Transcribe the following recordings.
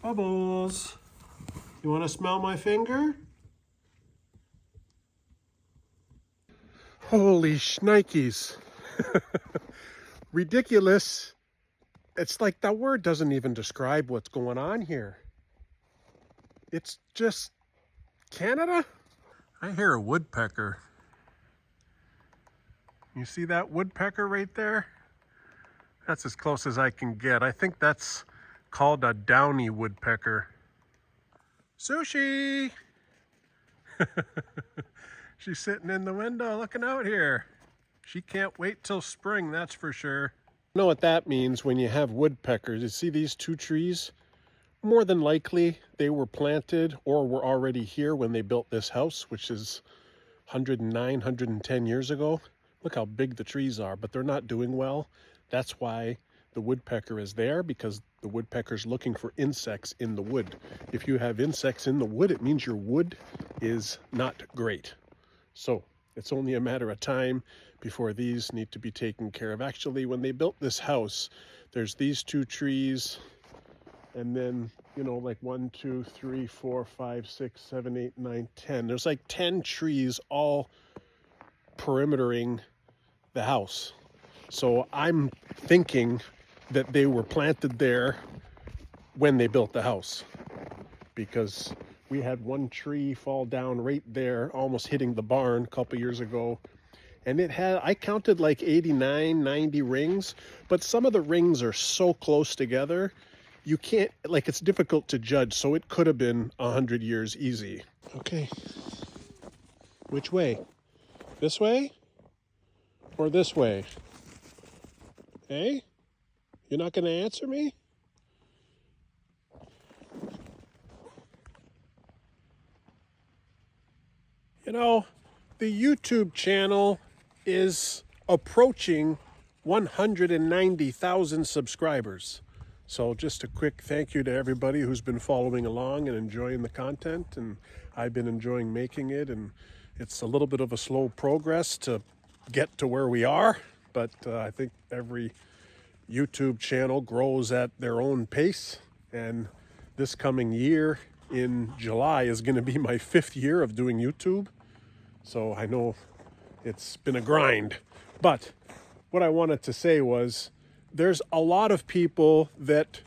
Bubbles, you want to smell my finger? Holy shnikes. Ridiculous. It's like that word doesn't even describe what's going on here. It's just Canada. I hear a woodpecker. You see that woodpecker right there? That's as close as I can get. I think that's called a downy woodpecker. Sushi! She's sitting in the window looking out here. She can't wait till spring, that's for sure. You know what that means when you have woodpeckers. You see these two trees? More than likely they were planted or were already here when they built this house, which is 109, 110 years ago. Look how big the trees are, but they're not doing well. That's why the woodpecker is there, because the woodpecker's looking for insects in the wood. If you have insects in the wood, it means your wood is not great. So it's only a matter of time before these need to be taken care of. Actually, when they built this house, there's these two trees, and then, you know, like 1, 2, 3, 4, 5, 6, 7, 8, 9, 10. There's like 10 trees all perimetering the house. So I'm thinking that they were planted there when they built the house, because we had one tree fall down right there, almost hitting the barn a couple years ago. And it had, I counted like 89, 90 rings, but some of the rings are so close together, you can't, like, it's difficult to judge. So it could have been 100 years easy. Okay. Which way? This way or this way? Hey? You're not going to answer me? You know, the YouTube channel is approaching 190,000 subscribers. So just a quick thank you to everybody who's been following along and enjoying the content, and I've been enjoying making it, and it's a little bit of a slow progress to get to where we are, but I think every YouTube channel grows at their own pace, and this coming year in July is going to be my 5th year of doing YouTube. So I know it's been a grind, but what I wanted to say was there's a lot of people that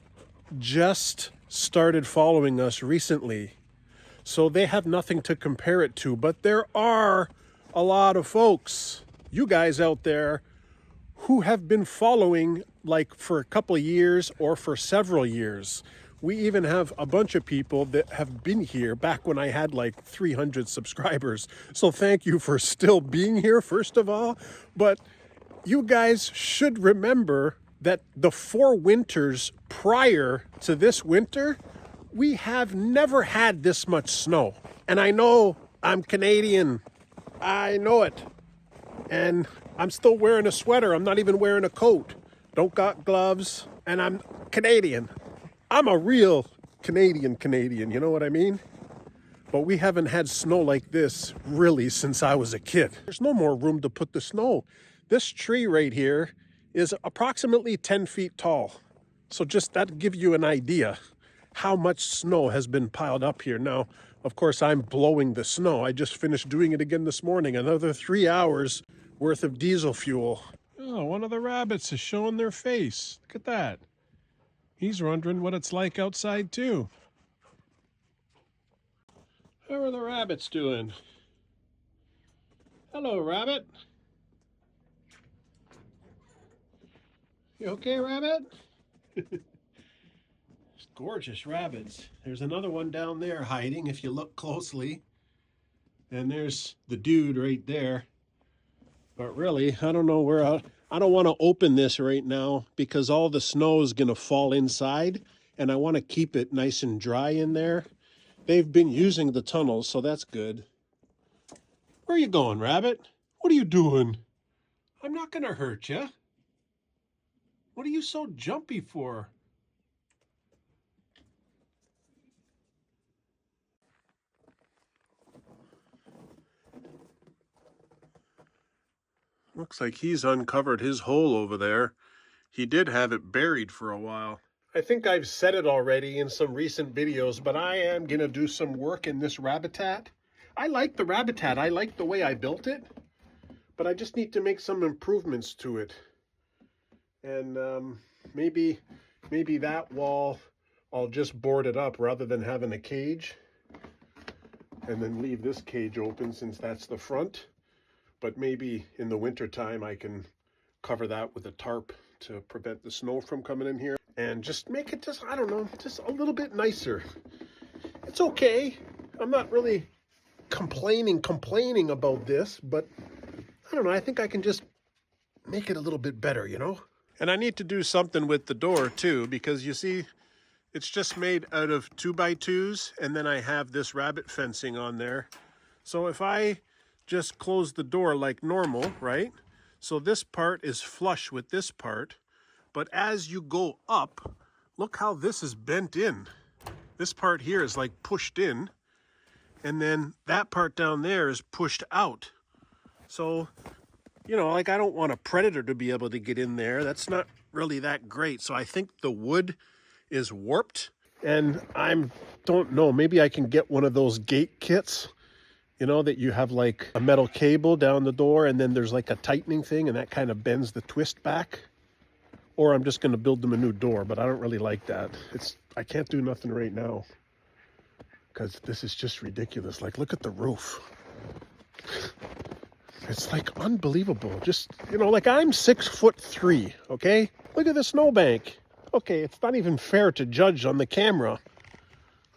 just started following us recently, so they have nothing to compare it to. But there are a lot of folks, you guys out there, who have been following like for a couple of years or for several years. We even have a bunch of people that have been here back when I had like 300 subscribers. So thank you for still being here, first of all. But you guys should remember that the 4 winters prior to this winter, we have never had this much snow. And I know I'm Canadian. I know it. And I'm still wearing a sweater. I'm not even wearing a coat. Don't got gloves. And I'm Canadian. I'm a real Canadian, you know what I mean? But we haven't had snow like this really since I was a kid. There's no more room to put the snow. This tree right here is approximately 10 feet tall. So just that gives you an idea how much snow has been piled up here. Now, of course, I'm blowing the snow. I just finished doing it again this morning. Another 3 hours worth of diesel fuel. Oh, one of the rabbits is showing their face. Look at that. He's wondering what it's like outside too. How are the rabbits doing? Hello, rabbit. You okay, rabbit? Gorgeous rabbits. There's another one down there hiding if you look closely. And there's the dude right there. But really, I don't know where I don't want to open this right now because all the snow is going to fall inside, and I want to keep it nice and dry in there. They've been using the tunnels, so that's good. Where are you going, rabbit? What are you doing? I'm not going to hurt you. What are you so jumpy for? Looks like he's uncovered his hole over there. He did have it buried for a while. I think I've said it already in some recent videos, but I am going to do some work in this Rabbitat. I like the Rabbitat. I like the way I built it, but I just need to make some improvements to it. And maybe that wall, I'll just board it up rather than having a cage, and then leave this cage open since that's the front. But maybe in the winter time I can cover that with a tarp to prevent the snow from coming in here, and just make it just, I don't know, just a little bit nicer. It's okay. I'm not really complaining about this, but I don't know, I think I can just make it a little bit better, you know? And I need to do something with the door too, because you see, it's just made out of 2x2s, and then I have this rabbit fencing on there. So if I just close the door like normal, right? So this part is flush with this part, but as you go up, look how this is bent in. This part here is like pushed in, and then that part down there is pushed out. So, you know, like I don't want a predator to be able to get in there. That's not really that great. So I think the wood is warped, and don't know, maybe I can get one of those gate kits, you know, that you have like a metal cable down the door and then there's like a tightening thing and that kind of bends the twist back. Or I'm just going to build them a new door, but I don't really like that. I can't do nothing right now because this is just ridiculous. Like, look at the roof. It's like unbelievable. Just, you know, like I'm 6'3", okay? Look at the snowbank. Okay, it's not even fair to judge on the camera.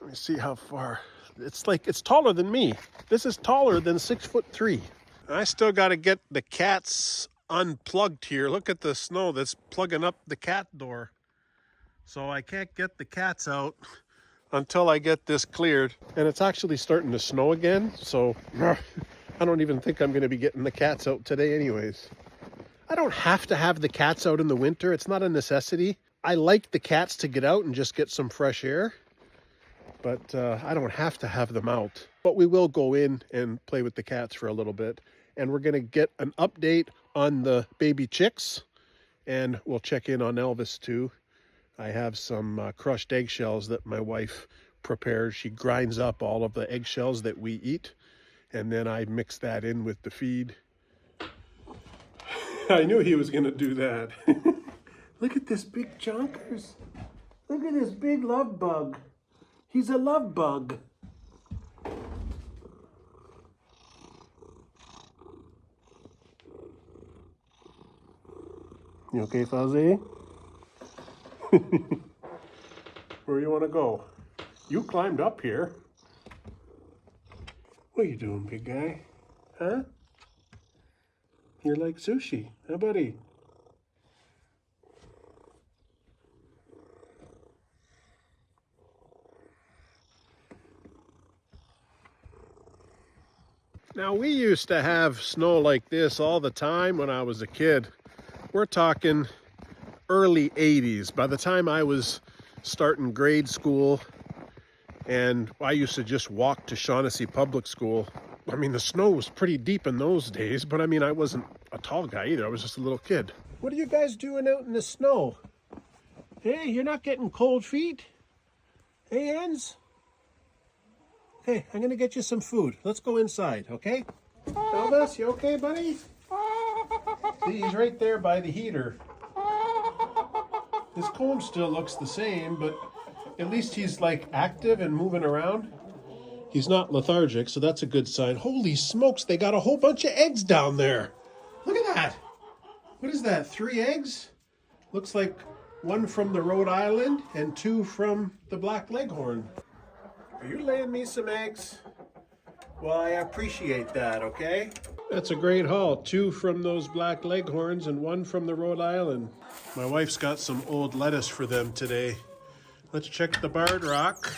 Let me see how far. It's like, it's taller than me. This is taller than 6'3". I still got to get the cats unplugged here. Look at the snow that's plugging up the cat door. So I can't get the cats out until I get this cleared. And it's actually starting to snow again. So I don't even think I'm going to be getting the cats out today anyways. I don't have to have the cats out in the winter. It's not a necessity. I like the cats to get out and just get some fresh air. But I don't have to have them out. But we will go in and play with the cats for a little bit. And we're going to get an update on the baby chicks. And we'll check in on Elvis too. I have some crushed eggshells that my wife prepares. She grinds up all of the eggshells that we eat. And then I mix that in with the feed. I knew he was going to do that. Look at this big chonkers. Look at this big love bug. He's a love bug. You okay, Fuzzy? Where you want to go? You climbed up here. What are you doing, big guy? Huh? You're like sushi, huh, buddy? Now, we used to have snow like this all the time when I was a kid. We're talking early 80s. By the time I was starting grade school, and I used to just walk to Shaughnessy Public School. I mean, the snow was pretty deep in those days, but I mean, I wasn't a tall guy either. I was just a little kid. What are you guys doing out in the snow? Hey, you're not getting cold feet? Hey, Enz? Hey, I'm going to get you some food. Let's go inside, okay? Elvis, you okay, buddy? See, he's right there by the heater. His comb still looks the same, but at least he's like active and moving around. He's not lethargic, so that's a good sign. Holy smokes, they got a whole bunch of eggs down there. Look at that. What is that, 3 eggs? Looks like 1 from the Rhode Island and 2 from the Black Leghorn. Are you laying me some eggs? Well, I appreciate that, okay? That's a great haul. 2 from those Black Leghorns and 1 from the Rhode Island. My wife's got some old lettuce for them today. Let's check the Barred Rock.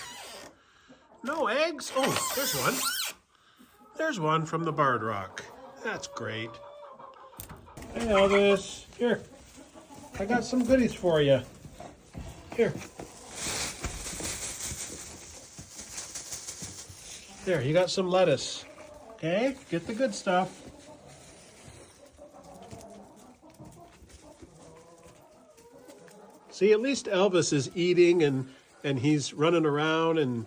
No eggs? Oh, there's one. There's one from the Barred Rock. That's great. Hey, Elvis. Here. I got some goodies for you. Here. There, you got some lettuce. Okay, get the good stuff. See, at least Elvis is eating and he's running around and,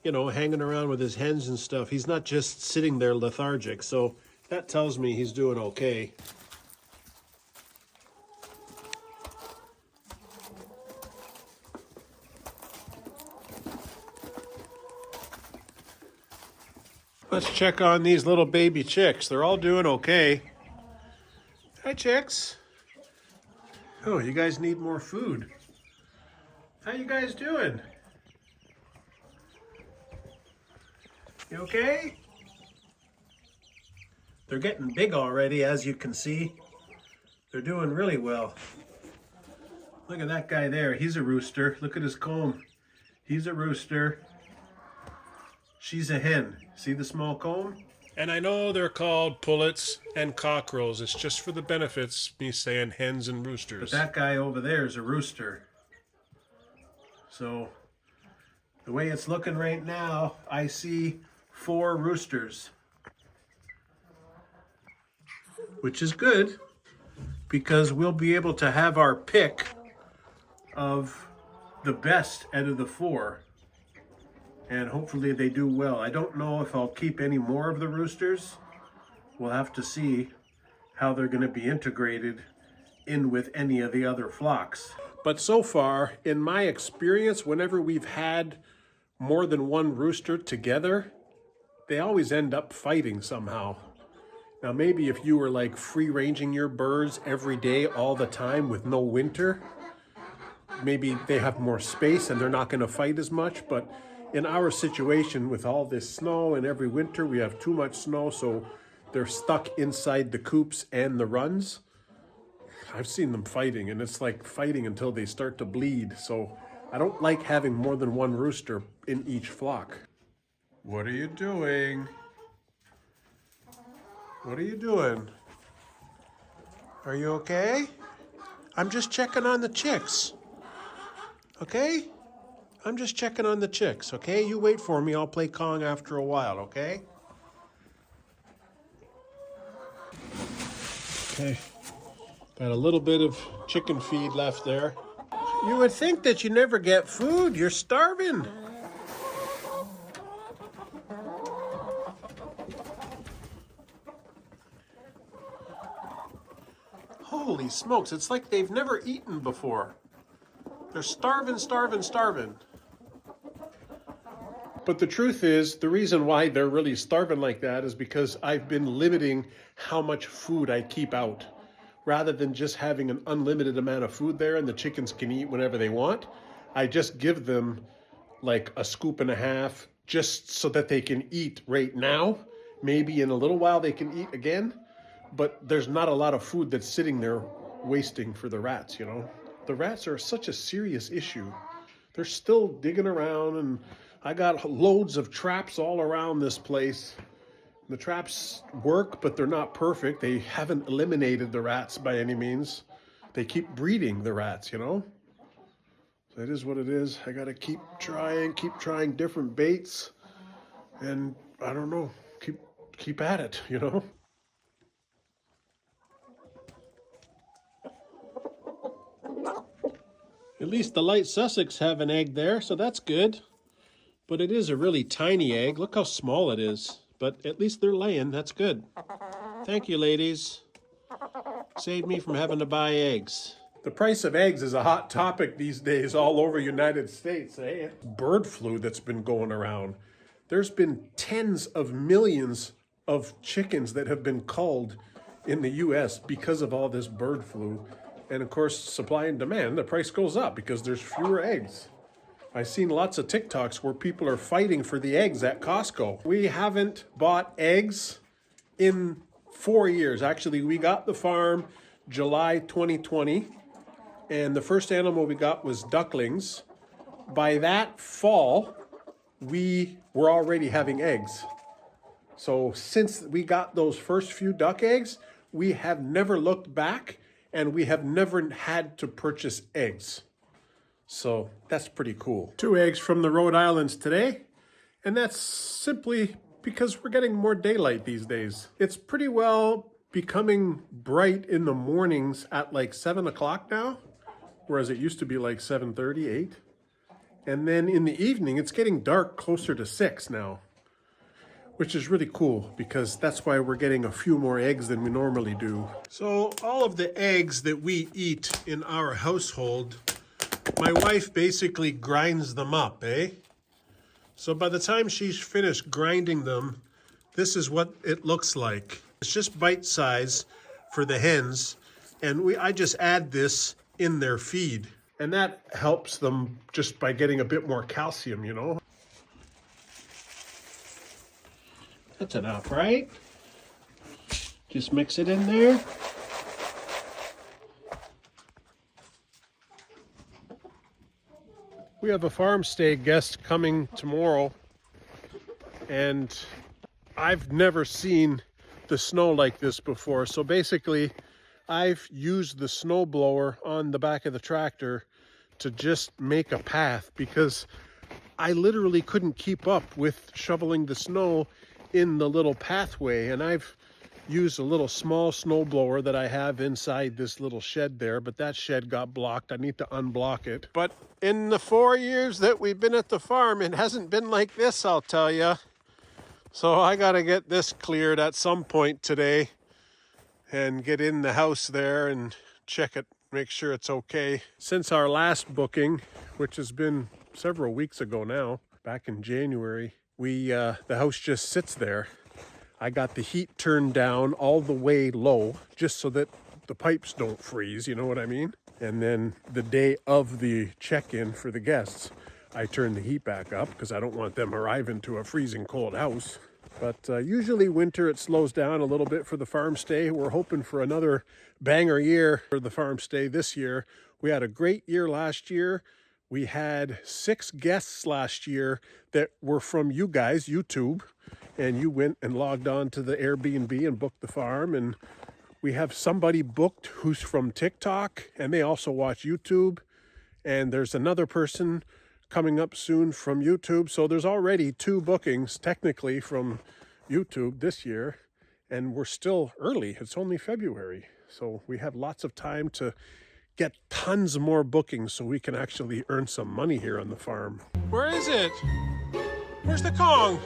you know, hanging around with his hens and stuff. He's not just sitting there lethargic. So that tells me he's doing okay. Let's check on these little baby chicks. They're all doing okay. Hi, chicks. Oh, you guys need more food. How you guys doing? You okay? They're getting big already, as you can see. They're doing really well. Look at that guy there. He's a rooster. Look at his comb. He's a rooster. She's a hen. See the small comb? And I know they're called pullets and cockerels. It's just for the benefits, me saying hens and roosters. But that guy over there is a rooster. So the way it's looking right now, I see 4 roosters. Which is good, because we'll be able to have our pick of the best out of the 4. And hopefully they do well. I don't know if I'll keep any more of the roosters. We'll have to see how they're going to be integrated in with any of the other flocks. But so far, in my experience, whenever we've had more than one rooster together, they always end up fighting somehow. Now maybe if you were like free-ranging your birds every day all the time with no winter, maybe they have more space and they're not going to fight as much. But in our situation with all this snow and every winter we have too much snow, so they're stuck inside the coops and the runs. I've seen them fighting, and it's like fighting until they start to bleed. So I don't like having more than one rooster in each flock. What are you doing? What are you doing? Are you okay? I'm just checking on the chicks. Okay? I'm just checking on the chicks, okay? You wait for me. I'll play Kong after a while, okay? Okay. Got a little bit of chicken feed left there. You would think that you never get food. You're starving. Holy smokes, it's like they've never eaten before. They're starving, starving, starving. But the truth is, the reason why they're really starving like that is because I've been limiting how much food I keep out. Rather than just having an unlimited amount of food there and the chickens can eat whenever they want, I just give them like a scoop and a half just so that they can eat right now. Maybe in a little while they can eat again, but there's not a lot of food that's sitting there wasting for the rats, you know? The rats are such a serious issue. They're still digging around, and I got loads of traps all around this place. The traps work, but they're not perfect. They haven't eliminated the rats by any means. They keep breeding the rats, you know? So it is what it is. I gotta keep trying different baits, and I don't know, keep at it, you know? At least the light Sussex have an egg there, so that's good. But it is a really tiny egg. Look how small it is. But at least they're laying. That's good. Thank you, ladies. Saved me from having to buy eggs. The price of eggs is a hot topic these days all over the United States. Eh? Bird flu that's been going around. There's been tens of millions of chickens that have been culled in the U.S. because of all this bird flu. And of course, supply and demand, the price goes up because there's fewer eggs. I've seen lots of TikToks where people are fighting for the eggs at Costco. We haven't bought eggs in 4 years. Actually, we got the farm July 2020, and the first animal we got was ducklings. By that fall, we were already having eggs. So since we got those first few duck eggs, we have never looked back, and we have never had to purchase eggs. So that's pretty cool. 2 eggs from the Rhode Islands today. And that's simply because we're getting more daylight these days. It's pretty well becoming bright in the mornings at like 7 o'clock now. whereas it used to be like 7:30, 8. And then in the evening, it's getting dark closer to 6 now, which is really cool because that's why we're getting a few more eggs than we normally do. So all of the eggs that we eat in our household, my wife basically grinds them up, eh? So by the time she's finished grinding them, this is what it looks like. It's just bite size for the hens, and I just add this in their feed. And that helps them just by getting a bit more calcium, you know? That's enough, right? Just mix it in there. We have a farm stay guest coming tomorrow, and I've never seen the snow like this before. So basically, I've used the snow blower on the back of the tractor to just make a path because I literally couldn't keep up with shoveling the snow in the little pathway. And I've used a little small snow blower that I have inside this little shed there, but that shed got blocked. I need to unblock it. But in the 4 years that we've been at the farm, it hasn't been like this, I'll tell you. So I got to get this cleared at some point today and get in the house there and check it, make sure it's okay. Since our last booking, which has been several weeks ago now, back in January, the house just sits there. I got the heat turned down all the way low just so that the pipes don't freeze, you know what I mean? And then the day of the check-in for the guests, I turn the heat back up because I don't want them arriving to a freezing cold house. But usually winter it slows down a little bit for the farm stay. We're hoping for another banger year for the farm stay this year. We had a great year last year. We had 6 guests last year that were from you guys, YouTube, and you went and logged on to the Airbnb and booked the farm. And we have somebody booked who's from TikTok, and they also watch YouTube. And there's another person coming up soon from YouTube. So there's already 2 bookings technically from YouTube this year, and we're still early. It's only February. So we have lots of time to get tons more bookings so we can actually earn some money here on the farm. Where is it? Where's the Kong?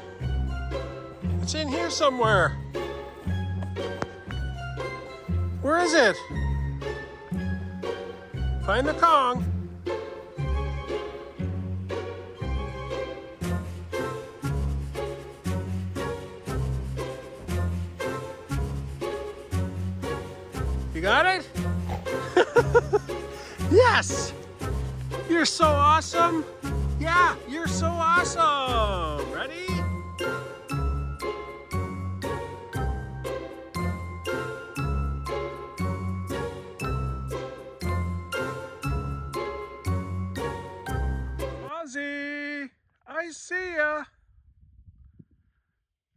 It's in here somewhere. Where is it? Find the Kong. You got it? Yes! You're so awesome! Yeah, you're so awesome! Ready? Ozzy! I see ya!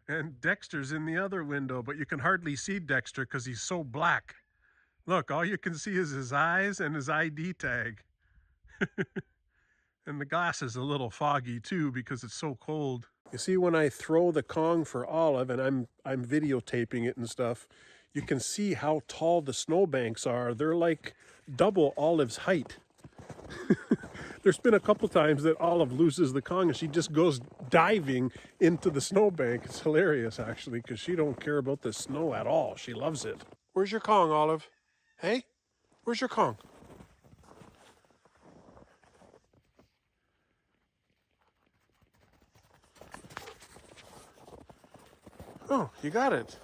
And Dexter's in the other window, but you can hardly see Dexter because he's so black. Look, all you can see is his eyes and his ID tag. And the glass is a little foggy too because it's so cold. You see, when I throw the Kong for Olive and I'm videotaping it and stuff, you can see how tall the snowbanks are. They're like double Olive's height. There's been a couple times that Olive loses the Kong and she just goes diving into the snowbank. It's hilarious actually because she don't care about the snow at all. She loves it. Where's your Kong, Olive? Hey, where's your Kong? Oh, you got it.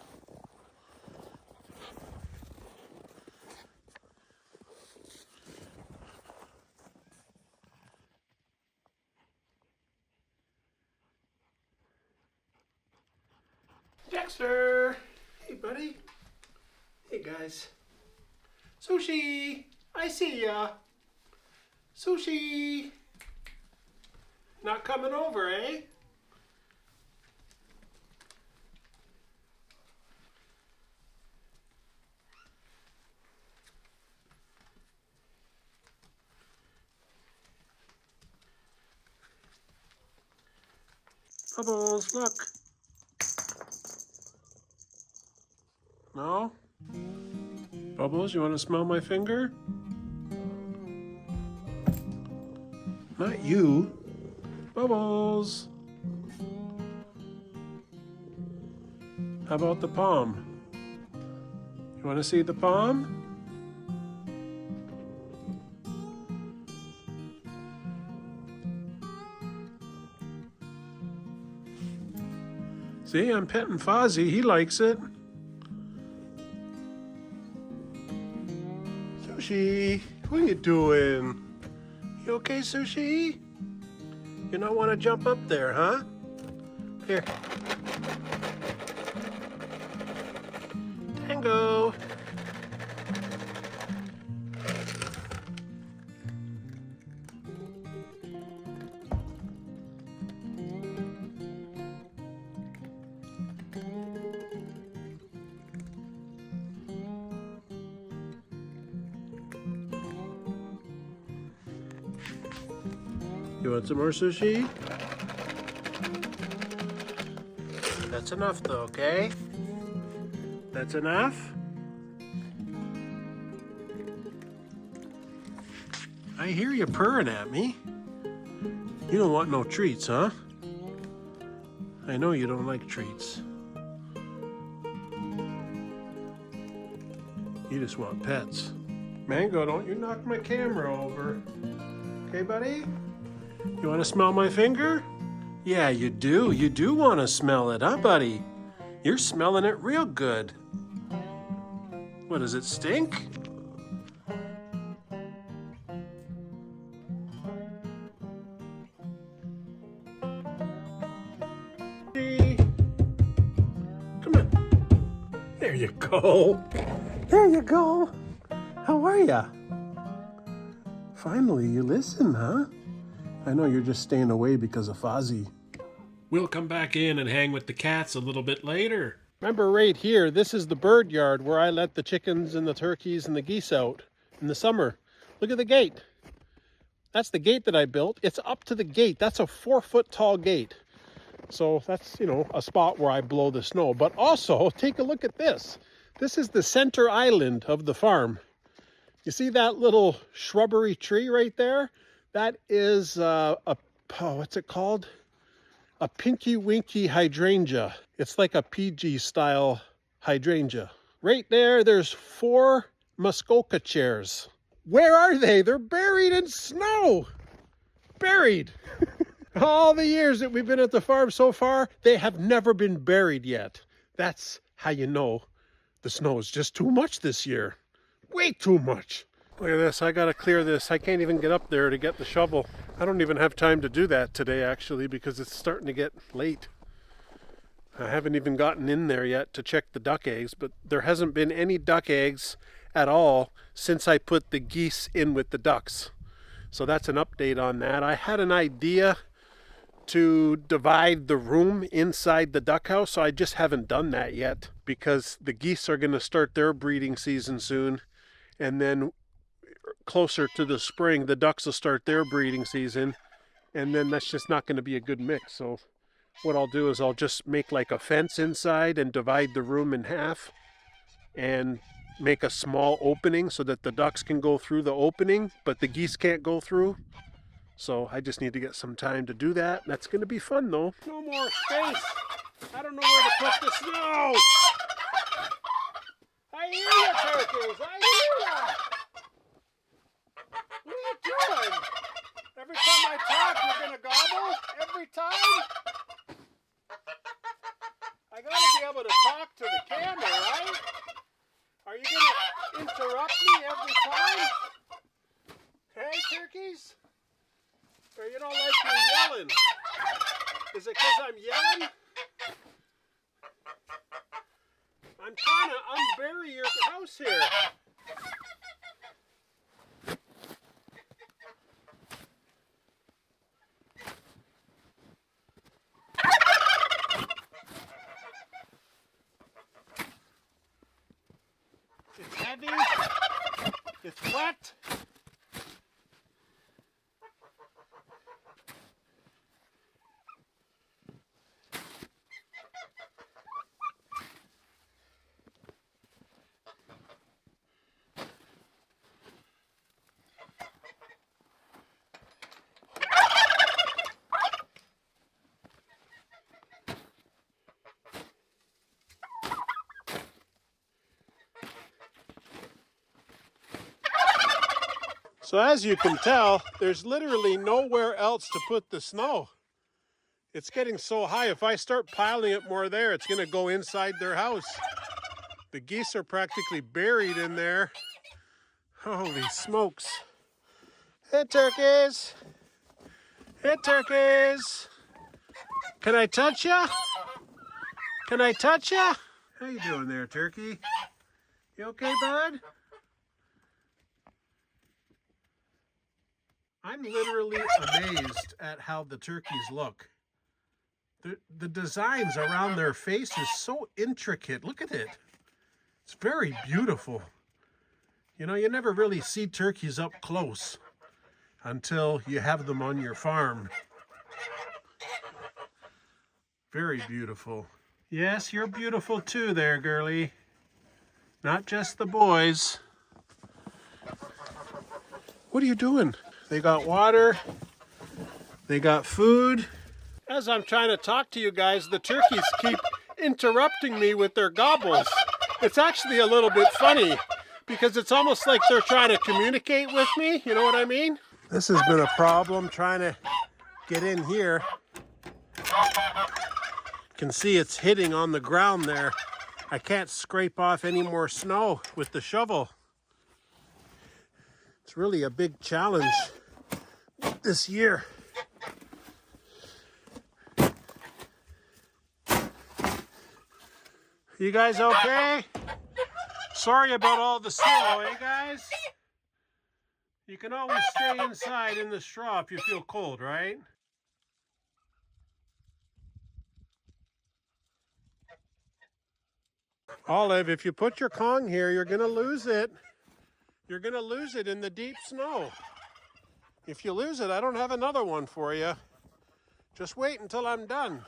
Dexter! Hey, buddy. Hey, guys. Sushi! I see ya! Sushi! Not coming over, eh? Bubbles, look. No? Bubbles, you want to smell my finger? Not you. Bubbles. How about the palm? You want to see the palm? See, I'm petting Fozzie. He likes it. Sushi, what are you doing? You okay, Sushi? You don't want to jump up there, huh? Here. Tango. You want some more sushi? That's enough though, okay? That's enough? I hear you purring at me. You don't want no treats, huh? I know you don't like treats. You just want pets. Mango, don't you knock my camera over. Okay, buddy? You want to smell my finger? Yeah, you do. You do want to smell it, huh, buddy? You're smelling it real good. What, does it stink? Come on. There you go. There you go. How are ya? Finally, you listen, huh? I know you're just staying away because of Fozzie. We'll come back in and hang with the cats a little bit later. Remember right here, this is the bird yard where I let the chickens and the turkeys and the geese out in the summer. Look at the gate. That's the gate that I built. It's up to the gate. That's a 4-foot tall gate. So that's, you know, a spot where I blow the snow. But also, take a look at this. This is the center island of the farm. You see that little shrubbery tree right there? That is what's it called? A Pinky Winky hydrangea. It's like a PG style hydrangea. Right there, there's 4 Muskoka chairs. Where are they? They're buried in snow. Buried. All the years that we've been at the farm so far, they have never been buried yet. That's how you know the snow is just too much this year. Way too much. Look at this, I gotta clear this. I can't even get up there to get the shovel. I don't even have time to do that today actually because it's starting to get late. I haven't even gotten in there yet to check the duck eggs, but there hasn't been any duck eggs at all since I put the geese in with the ducks. So that's an update on that. I had an idea to divide the room inside the duck house, so I just haven't done that yet because the geese are gonna start their breeding season soon, and then closer to the spring, the ducks will start their breeding season, and then that's just not going to be a good mix. So what I'll do is I'll just make like a fence inside and divide the room in half and make a small opening so that the ducks can go through the opening, but the geese can't go through. So I just need to get some time to do that. That's going to be fun though. No more space. I don't know where to put the snow. I hear you, turkeys. I hear you. What are you doing? Every time I talk, you're gonna gobble? Every time? I gotta be able to talk to the camera, right? Are you gonna interrupt me every time? Hey, turkeys? Or you don't like me yelling? Is it because I'm yelling? I'm trying to unbury your house here. It's heavy. It's wet. So as you can tell, there's literally nowhere else to put the snow. It's getting so high, if I start piling it more there, it's gonna go inside their house. The geese are practically buried in there. Holy smokes. Hey turkeys! Hey turkeys! Can I touch ya? Can I touch ya? How you doing there, turkey? You okay, bud? I'm literally amazed at how the turkeys look. The designs around their face is so intricate. Look at it. It's very beautiful. You know, you never really see turkeys up close until you have them on your farm. Very beautiful. Yes, you're beautiful too there, girlie. Not just the boys. What are you doing? They got water. They got food. As I'm trying to talk to you guys, the turkeys keep interrupting me with their gobbles. It's actually a little bit funny because it's almost like they're trying to communicate with me. You know what I mean? This has been a problem trying to get in here. You can see it's hitting on the ground there. I can't scrape off any more snow with the shovel. It's really a big challenge this year. You guys okay? Sorry about all the snow, eh guys? You can always stay inside in the straw if you feel cold, right? Olive, if you put your Kong here, you're gonna lose it. You're gonna lose it in the deep snow. If you lose it, I don't have another one for you. Just wait until I'm done.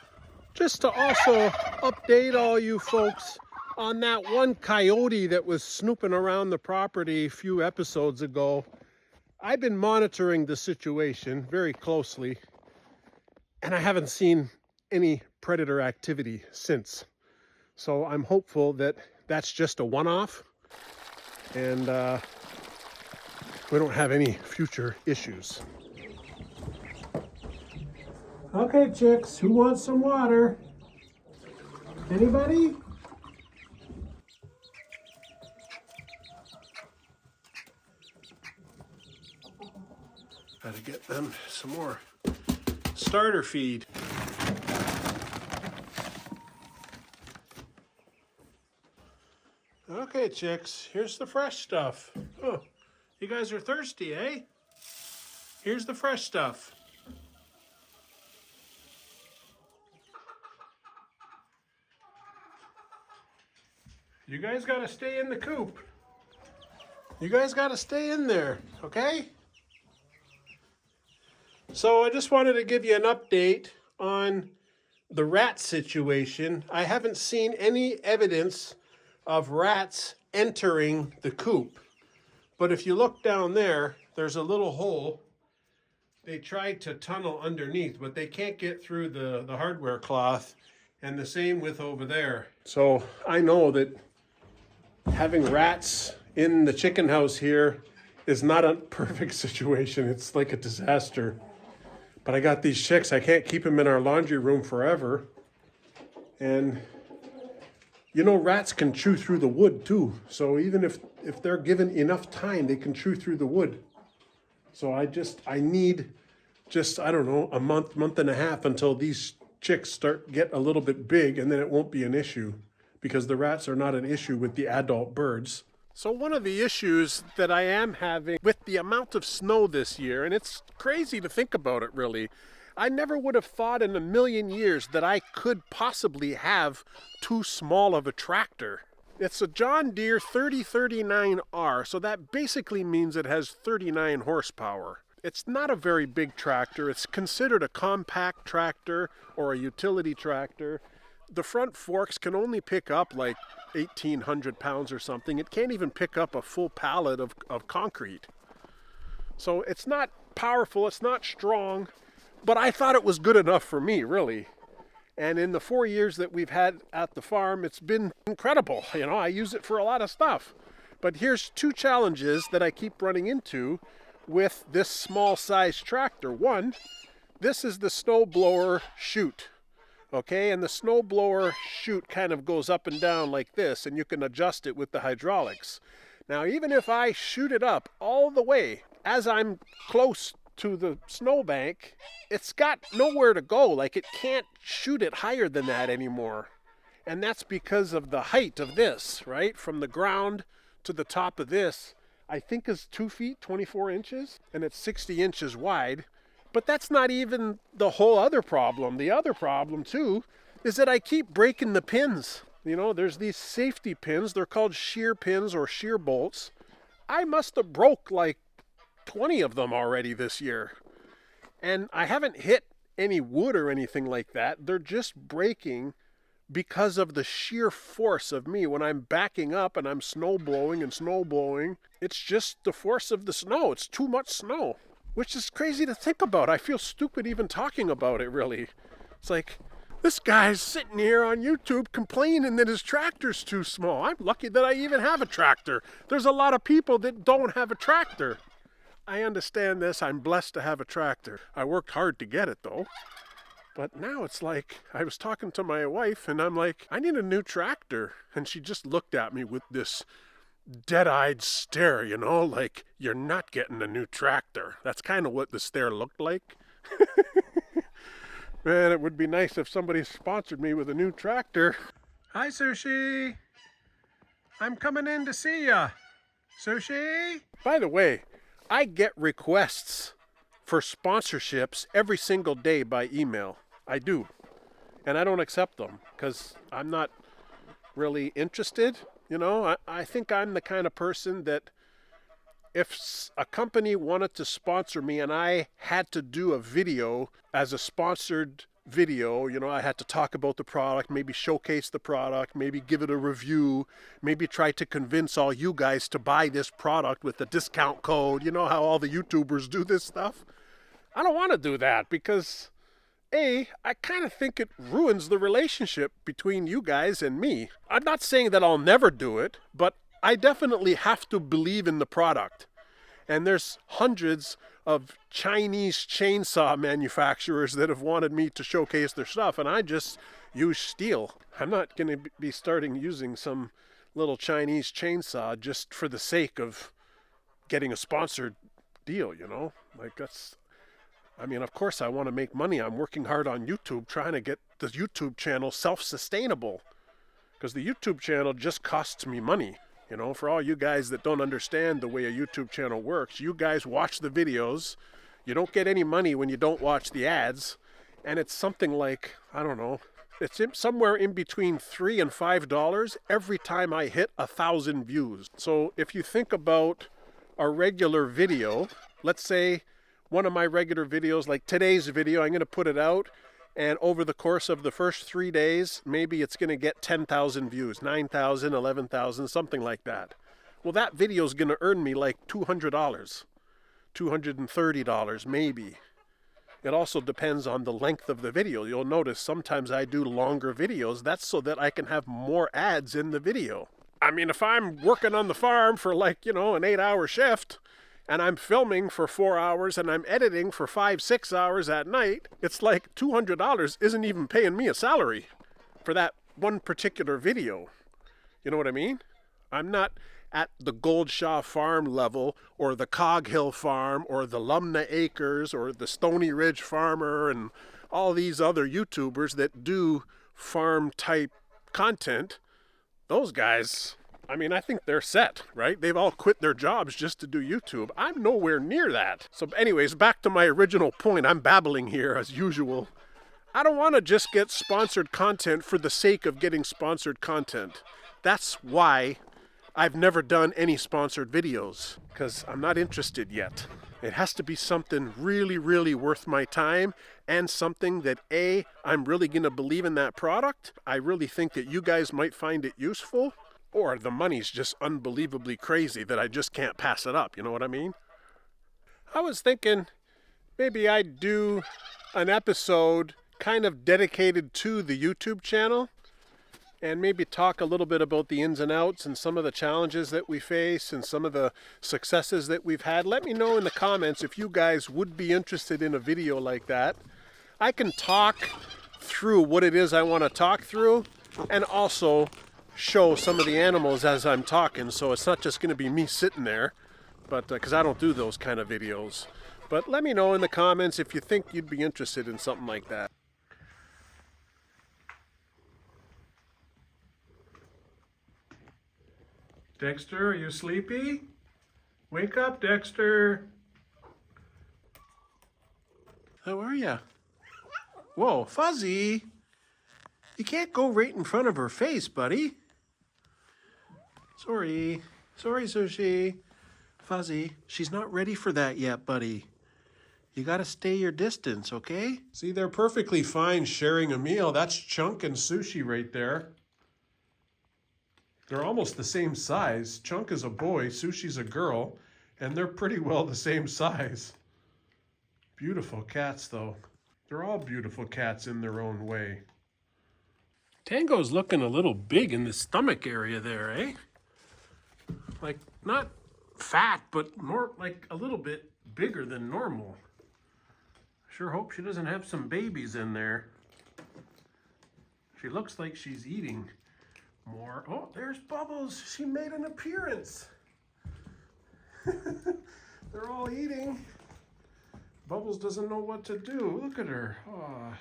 Just to also update all you folks on that one coyote that was snooping around the property a few episodes ago. I've been monitoring the situation very closely, and I haven't seen any predator activity since. So I'm hopeful that that's just a one-off, and we don't have any future issues. Okay, chicks, who wants some water? Anybody? Gotta get them some more starter feed. Okay, chicks, here's the fresh stuff. Oh, you guys are thirsty, eh? Here's the fresh stuff. You guys gotta stay in the coop. You guys gotta stay in there, okay? So I just wanted to give you an update on the rat situation. I haven't seen any evidence of rats entering the coop. But if you look down there, there's a little hole. They tried to tunnel underneath, but they can't get through the hardware cloth. And the same with over there. So I know that having rats in the chicken house here is not a perfect situation. It's like a disaster. But I got these chicks. I can't keep them in our laundry room forever. And you know, rats can chew through the wood too. So even if they're given enough time, they can chew through the wood. So I need I don't know, a month and a half until these chicks get a little bit big, and then it won't be an issue because the rats are not an issue with the adult birds. So one of the issues that I am having with the amount of snow this year, and it's crazy to think about it really, I never would have thought in a million years that I could possibly have too small of a tractor. It's a John Deere 3039R, so that basically means it has 39 horsepower. It's not a very big tractor. It's considered a compact tractor or a utility tractor. The front forks can only pick up like 1,800 pounds or something. It can't even pick up a full pallet of concrete. So it's not powerful, it's not strong, but I thought it was good enough for me, really. And in the 4 years that we've had at the farm, it's been incredible. You know, I use it for a lot of stuff. But here's two challenges that I keep running into. with this small size tractor. One, this is the snow blower chute. Okay, and the snow blower chute kind of goes up and down like this, and you can adjust it with the hydraulics. Now, even if I shoot it up all the way, as I'm close to the snowbank, it's got nowhere to go. Like, it can't shoot it higher than that anymore. And that's because of the height of this, right? From the ground to the top of this, I think is 2 feet, 24 inches, and it's 60 inches wide. But that's not even the whole other problem. The other problem, too, is that I keep breaking the pins. You know, there's these safety pins. They're called shear pins or shear bolts. I must have broke like 20 of them already this year. And I haven't hit any wood or anything like that. They're just breaking because of the sheer force of me when I'm backing up and I'm snow blowing. It's just the force of the snow. It's too much snow, which is crazy to think about. I feel stupid even talking about it, really. It's like, this guy's sitting here on YouTube complaining that his tractor's too small. I'm lucky that I even have a tractor. There's a lot of people that don't have a tractor. I understand this. I'm blessed to have a tractor. I worked hard to get it, though. But now it's like, I was talking to my wife, and I'm like, I need a new tractor. And she just looked at me with this dead-eyed stare, you know, like, you're not getting a new tractor. That's kind of what the stare looked like. Man, it would be nice if somebody sponsored me with a new tractor. Hi, Sushi. I'm coming in to see ya. Sushi? By the way, I get requests for sponsorships every single day by email. I do. And I don't accept them because I'm not really interested. You know, I think I'm the kind of person that if a company wanted to sponsor me and I had to do a video as a sponsored video, you know, I had to talk about the product, maybe showcase the product, maybe give it a review, maybe try to convince all you guys to buy this product with a discount code. You know how all the YouTubers do this stuff? I don't want to do that because, I kind of think it ruins the relationship between you guys and me. I'm not saying that I'll never do it, but I definitely have to believe in the product. And there's hundreds of Chinese chainsaw manufacturers that have wanted me to showcase their stuff, and I just use steel. I'm not going to be starting using some little Chinese chainsaw just for the sake of getting a sponsored deal, you know? Like, that's... I mean, of course I want to make money. I'm working hard on YouTube trying to get the YouTube channel self-sustainable because the YouTube channel just costs me money. You know, for all you guys that don't understand the way a YouTube channel works, you guys watch the videos. You don't get any money when you don't watch the ads. And it's something like, I don't know, it's somewhere in between $3 and $5 every time I hit 1,000 views. So if you think about a regular video, let's say one of my regular videos, like today's video, I'm going to put it out, and over the course of the first 3 days, maybe it's going to get 10,000 views, 9,000, 11,000, something like that. Well, that video is going to earn me like $200, $230 maybe. It also depends on the length of the video. You'll notice sometimes I do longer videos. That's so that I can have more ads in the video. I mean, if I'm working on the farm for like, you know, an 8-hour shift, and I'm filming for 4 hours and I'm editing for 5-6 hours at night, it's like $200 isn't even paying me a salary for that one particular video. You know what I mean? I'm not at the Goldshaw Farm level or the Cog Hill Farm or the Lumna Acres or the Stony Ridge Farmer and all these other YouTubers that do farm type content. Those guys, I mean, I think they're set, right? They've all quit their jobs just to do YouTube. I'm nowhere near that. So anyways, back to my original point. I'm babbling here as usual. I don't want to just get sponsored content for the sake of getting sponsored content. That's why I've never done any sponsored videos, because I'm not interested yet. It has to be something really, really worth my time and something that I'm really going to believe in that product. I really think that you guys might find it useful. Or the money's just unbelievably crazy that I just can't pass it up, you know what I mean? I was thinking maybe I'd do an episode kind of dedicated to the YouTube channel. and maybe talk a little bit about the ins and outs and some of the challenges that we face and some of the successes that we've had. Let me know in the comments if you guys would be interested in a video like that. I can talk through what it is I want to talk through and also show some of the animals as I'm talking, so it's not just going to be me sitting there, but because I don't do those kind of videos. But let me know in the comments if you think you'd be interested in something like that. Dexter, are you sleepy? Wake up, Dexter. How are ya? Whoa, Fuzzy. You can't go right in front of her face, buddy. Sorry. Sorry, Sushi. Fuzzy, she's not ready for that yet, buddy. You gotta stay your distance, okay? See, they're perfectly fine sharing a meal. That's Chunk and Sushi right there. They're almost the same size. Chunk is a boy, Sushi's a girl, and they're pretty well the same size. Beautiful cats, though. They're all beautiful cats in their own way. Tango's looking a little big in the stomach area there, eh? Like, not fat, but more like a little bit bigger than normal. Sure hope she doesn't have some babies in there. She looks like she's eating more. Oh, there's Bubbles. She made an appearance. They're all eating. Bubbles doesn't know what to do. Look at her. Oh,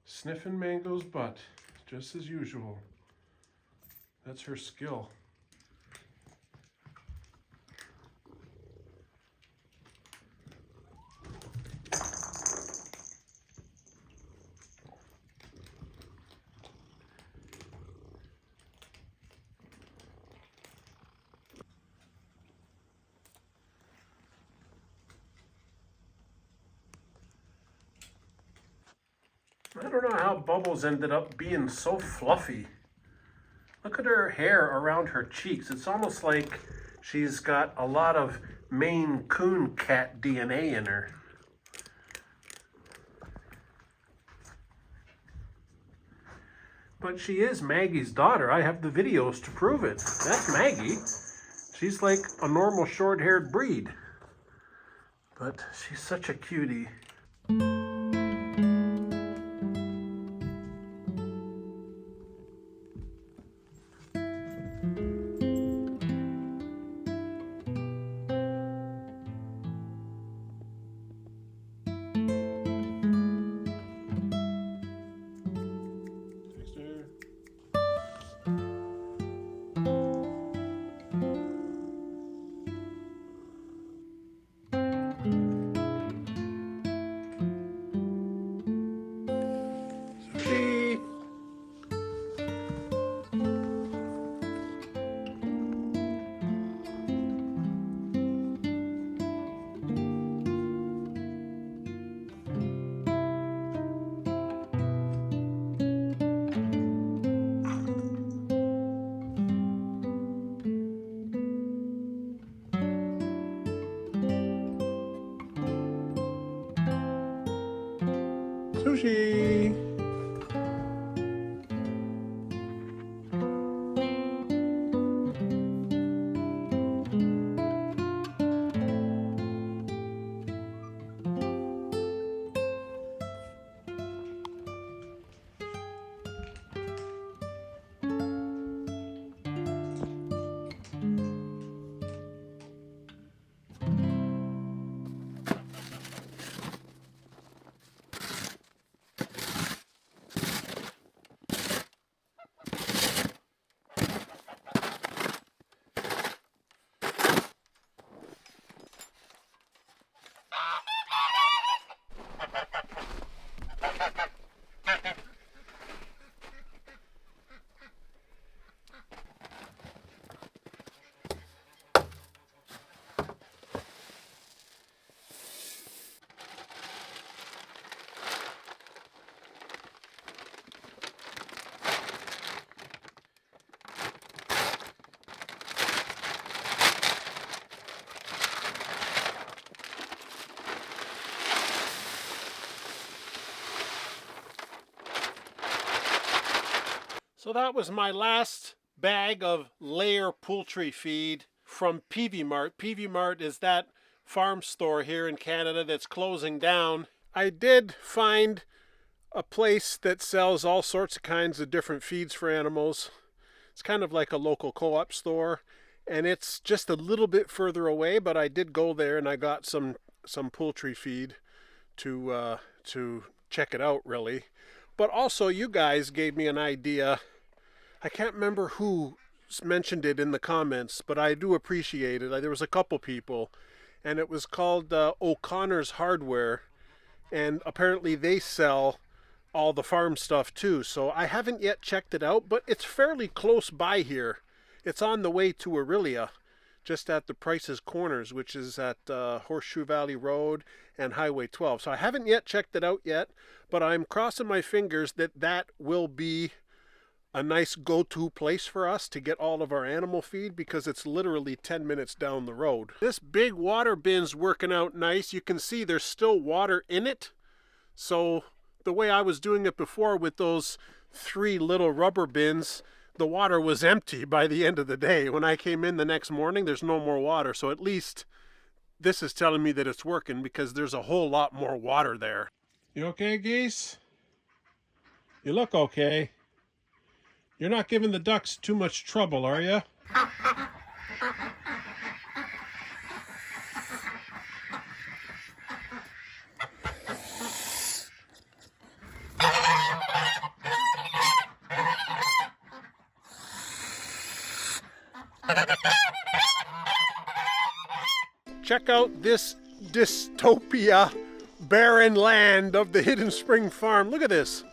sniffing Mango's butt, just as usual. That's her skill. I don't know how Bubbles ended up being so fluffy. Look at her hair around her cheeks. It's almost like she's got a lot of Maine Coon cat DNA in her. But she is Maggie's daughter. I have the videos to prove it. That's Maggie. She's like a normal short-haired breed. But she's such a cutie. Sushi! So that was my last bag of layer poultry feed from Peavey Mart. Peavey Mart is that farm store here in Canada that's closing down. I did find a place that sells all sorts of kinds of different feeds for animals. It's kind of like a local co-op store, and it's just a little bit further away, but I did go there and I got some poultry feed to check it out, really. But also, you guys gave me an idea. I can't remember who mentioned it in the comments, but I do appreciate it. There was a couple people, and it was called O'Connor's Hardware, and apparently they sell all the farm stuff too. So I haven't yet checked it out, but it's fairly close by here. It's on the way to Orillia, just at the Price's Corners, which is at Horseshoe Valley Road and Highway 12. So I haven't yet checked it out yet, but I'm crossing my fingers that that will be a nice go-to place for us to get all of our animal feed, because it's literally 10 minutes down the road. This big water bin's working out nice. You can see there's still water in it. So the way I was doing it before with those 3 little rubber bins, the water was empty by the end of the day. When I came in the next morning, there's no more water. So at least this is telling me that it's working, because there's a whole lot more water there. You okay, geese? You look okay. You're not giving the ducks too much trouble, are you? Check out this dystopia barren land of the Hidden Spring Farm. Look at this.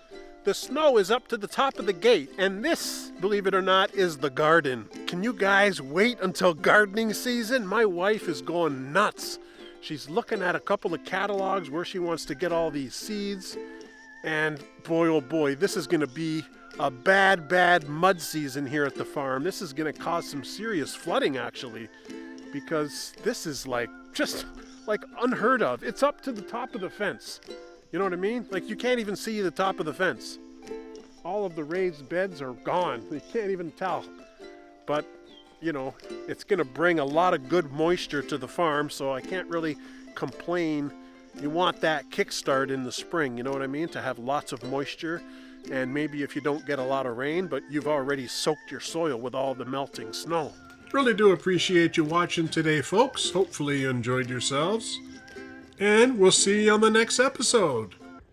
The snow is up to the top of the gate, and this, believe it or not, is the garden. Can you guys wait until gardening season? My wife is going nuts. She's looking at a couple of catalogs where she wants to get all these seeds, and boy oh boy, this is going to be a bad mud season here at the farm. This is going to cause some serious flooding, actually, because this is just like unheard of. It's up to the top of the fence. You know what I mean? Like, you can't even see the top of the fence. All of the raised beds are gone. You can't even tell. But, you know, it's going to bring a lot of good moisture to the farm, so I can't really complain. You want that kickstart in the spring, you know what I mean? To have lots of moisture, and maybe if you don't get a lot of rain, but you've already soaked your soil with all the melting snow. Really do appreciate you watching today, folks. Hopefully you enjoyed yourselves. And we'll see you on the next episode.